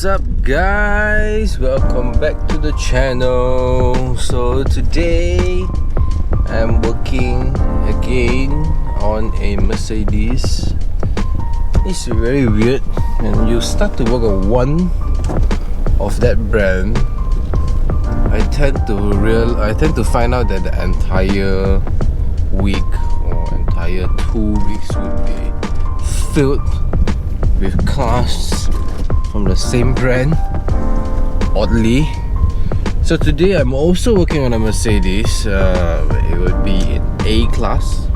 What's up guys, welcome back to the channel. So today I'm working again on a Mercedes. It's very weird when you start to work on one of that brand. I tend to find out that the entire week or entire 2 weeks would be filled with cars from the same brand, oddly. So today I'm also working on a Mercedes. It would be in A class,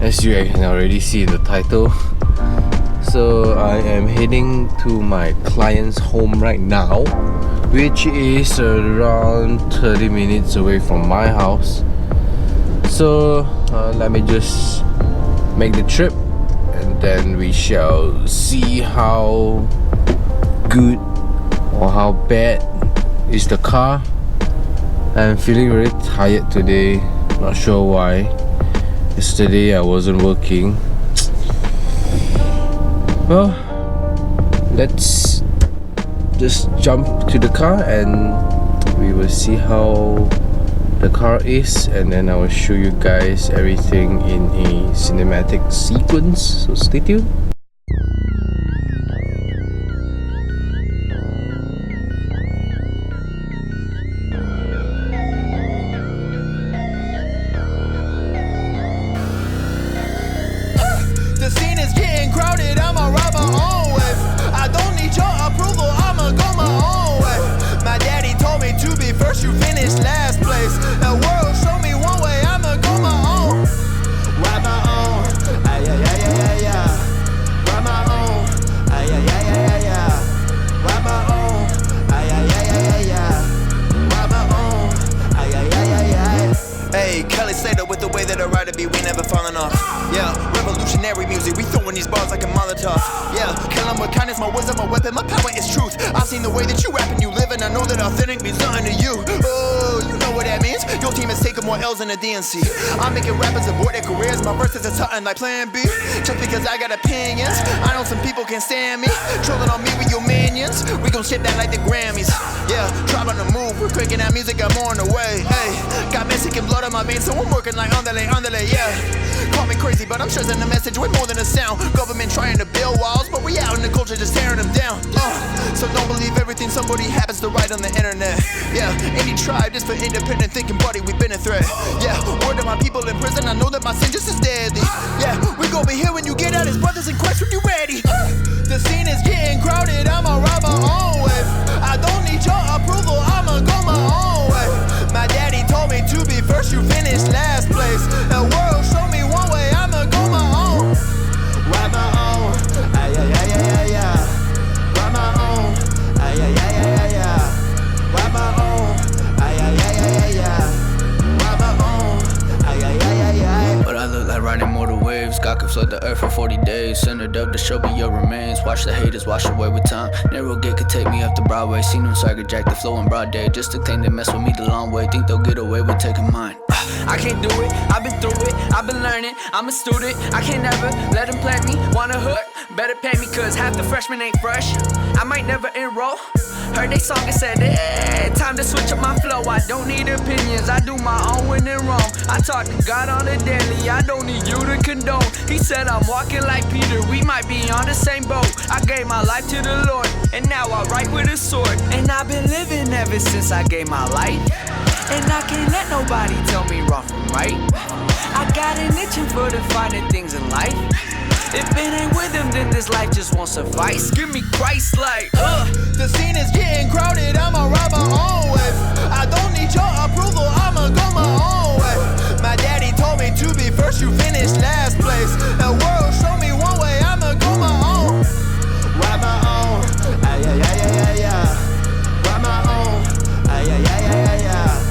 as you can already see in the title. So I am heading to my client's home right now, which is around 30 minutes away from my house. So let me just make the trip, and then we shall see how good or how bad is the car. I'm feeling very tired today, not sure why. Yesterday I wasn't working. Well, let's just jump to the car and we will see how the car is, and then I will show you guys everything in a cinematic sequence, so stay tuned. The scene is getting crowded, I'ma ride my own way. I don't need your approval, I'ma go my own way. My daddy told me to be first, you finish last place. The world show me one way, I'ma go my own. Ride my own, ay ay ay ay ay ay. Ride my own, ay ay ay ay ay ay. Ride my own, ay ay ay ay ay ay. Ride my own, ay ay ay ay ay. Hey, Kelly Slater with the way that I ride to be, we never falling off. Yeah, revolutionary music, we throwing these bars like a Molotov. Yeah, kill 'em with kindness, my wisdom, my weapon, my power is truth. I've seen the way that you rap and you live, and I know that authentic means nothing to you. Oh, you know what that means? Your team has taken more L's than the DNC. I'm making rappers abort their careers, my verses are something like Plan B. Just because I got opinions, I know some people can't stand me. Trolling on me with your minions, we gon' ship that like the Grammys. Yeah, tribe on the move, we're cranking that music, I'm on the way. Hey, got Mexican blood on my veins, so I'm working like underlay, yeah. Call me crazy, but I'm sure sending a message way more than a sound. Government trying to build walls, but we out in the culture just tearing them down. So don't believe everything somebody happens to write on the internet. Yeah, any tribe just for independent thinking, buddy, we've been a threat. Yeah, word to my people in prison, I know that my sin just is deadly. Yeah, we gon' be here when you get out as brothers in Christ when you ready. The scene is getting crowded, I'ma ride my own way. I don't need your approval, I'ma go my own way. My daddy told me to be first, you finish last place. The world show me one way, I'ma go my own. Ride my own, ay ay ay ay ay ay. Ride my own, ay ay ay ay ay ay. Ride my own, ay ay ay ay ay ay. Ride my own, ay ay ay ay ay. But I look like riding mortal waves. God can flood the earth for 40 days. Centered up to show me your remains. Watch the haters wash away with time. Narrow gate could take me up to Broadway. Seen them swagger jack the flow in broad day. Just to think they mess with me the long way. Think they'll get away with taking mine. I can't do it, I've been through it, I've been learning, I'm a student, I can't never let them plant me, wanna hurt, better pay me cause half the freshmen ain't fresh, I might never enroll, heard they song and said, time to switch up my flow, I don't need opinions, I do my own when in Rome, I talk to God on the daily, I don't need you to condone, he said I'm walking like Peter, we might be on the same boat, I gave my life to the Lord, and now I write with a sword, and I've been living ever since I gave my life. And I can't let nobody tell me wrong from right. I got an itching for the finer things in life. If it ain't with him, then this life just won't suffice. Give me Christ like, The scene is getting crowded, I'ma ride my own way. I don't need your approval, I'ma go my own way. My daddy told me to be first, you finish last place. The world show me one way, I'ma go my own. Ride my own, ay ay ay ay ay ay. Ride my own, ay ay ay ay ay ay.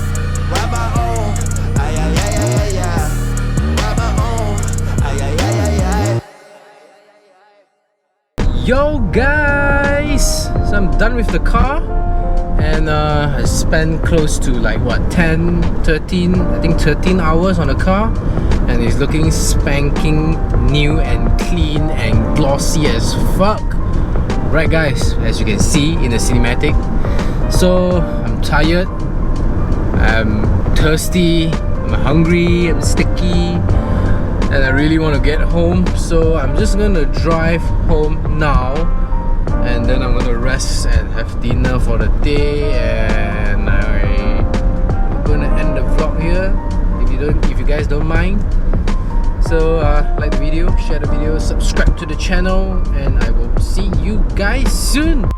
Ride my own, ay ay ay ay ay ay. Ride my own, ay ay ay ay ay. Yo guys, so I'm done with the car, and I spent close to like what 13 hours on the car, and it's looking spanking new and clean and glossy as fuck. Right guys, as you can see in the cinematic, so I'm tired, I'm thirsty, I'm hungry, I'm sticky, and I really want to get home. So I'm just gonna drive home now, and then I'm gonna rest and have dinner for the day, and I'm gonna end the vlog here if you guys don't mind. So like the video, share the video, subscribe to the channel, and I will see you guys soon.